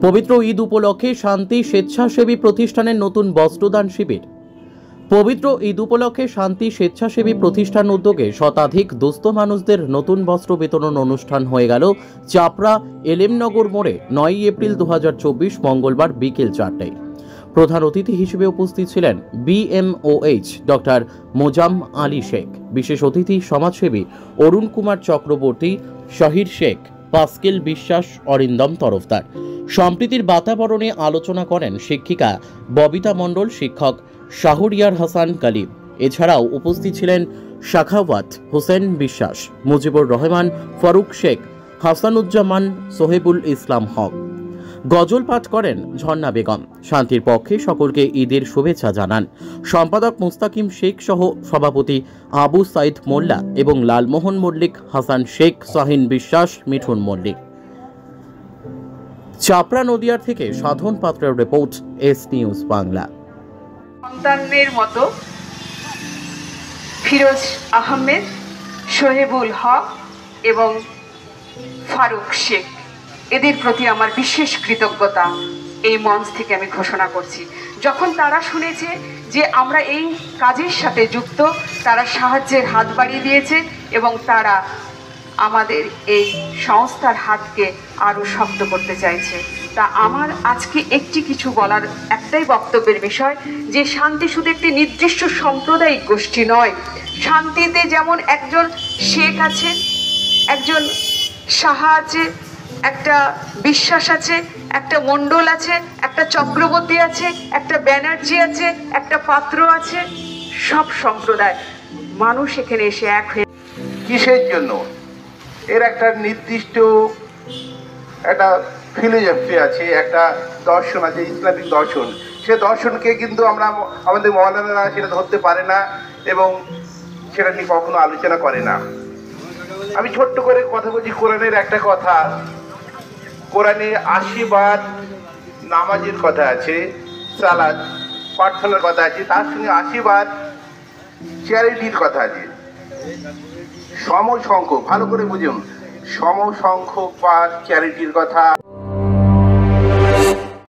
পবিত্র ঈদ উপলক্ষে শান্তি স্বেচ্ছাসেবী প্রতিষ্ঠানের নতুন বস্ত্রদান শিবির। পবিত্র ঈদ উপলক্ষে শান্তি স্বেচ্ছাসেবী প্রতিষ্ঠান উদ্যোগে শতাধিক দুস্থ মানুষদের নতুন বস্ত্র বিতরণ অনুষ্ঠান হয়ে গেল চাপড়া এলেমনগর মোড়ে 9 এপ্রিল 2024 মঙ্গলবার বিকেল 4টায়। প্রধান অতিথি হিসেবে উপস্থিত ছিলেন BMOH ডক্টর মোজাম আলী শেখ, বিশেষ অতিথি সমাজসেবী অরুণ কুমার চক্রবর্তী, শহীদ শেখ, পাস্কেল বিশ্বাস, অরিন্দম তরফদার। সম্প্রীতির বাতাবরণে আলোচনা করেন শিক্ষিকা ববিতা মণ্ডল, শিক্ষক শাহরিয়ার হাসান কালিব। এছাড়াও উপস্থিত ছিলেন শাখাওয়াত হোসেন বিশ্বাস, মুজিবুর রহমান, ফারুক শেখ, হাসানুজ্জামান, সোহেবুল ইসলাম হক। গজল পাঠ করেন ঝর্ণা বেগম। শান্তির পক্ষে সকলকে ঈদের শুভেচ্ছা জানান সম্পাদক মুস্তাকিম শেখ সহ সভাপতি আবু সাইদ মোল্লা এবং লালমোহন মল্লিক, হাসান শেখ, শাহিন বিশ্বাস, মিঠুন মল্লিক। চাপড়া নদিয়ার থেকে সাধন পাত্রের রিপোর্ট, এস নিউজ বাংলা। সন্তানের মতো ফিরোজ আহমেদ, সোহেবুল হক এবং ফারুক শেখ, এদের প্রতি আমার বিশেষ কৃতজ্ঞতা এই মঞ্চ থেকে আমি ঘোষণা করছি। যখন তারা শুনেছে যে আমরা এই কাজের সাথে যুক্ত, তারা সাহায্যের হাত বাড়িয়ে দিয়েছে এবং তারা আমাদের এই সংস্থার হাতকে আরও শক্ত করতে চাইছে। তা আমার আজকে কিছু বলার একটাই বক্তব্যের বিষয় যে শান্তি শুধু একটি নির্দিষ্ট সাম্প্রদায়িক গোষ্ঠী নয়। শান্তিতে যেমন একজন শেখ আছে, একজন সাহা আছে, একটা বিশ্বাস আছে, একটা মণ্ডল আছে, একটা চক্রবর্তী আছে, একটা ব্যানার্জি আছে, একটা পাত্র আছে। সব সম্প্রদায় মানুষ এখানে এসে এক হয়ে কিসের জন্য, এর একটা নির্দিষ্ট একটা ফিলোসফি আছে, একটা দর্শন আছে, ইসলামিক দর্শন। সে দর্শনকে কিন্তু আমরা আমাদের মৌলানারা সেটা ধরতে পারে না এবং সেটা নিয়ে কখনো আলোচনা করে না। আমি ছোট্ট করে কথা বলছি কোরআনের একটা কথা। কোরআনে আশীর্বাদ নামাজের কথা আছে, সালাত প্রার্থনার কথা আছে, তার সঙ্গে আশীর্বাদ চ্যারিটির কথা আছে। সমসংখ্যক, ভালো করে বুঝুন, সমসংখ্যক বা চ্যারিটির কথা।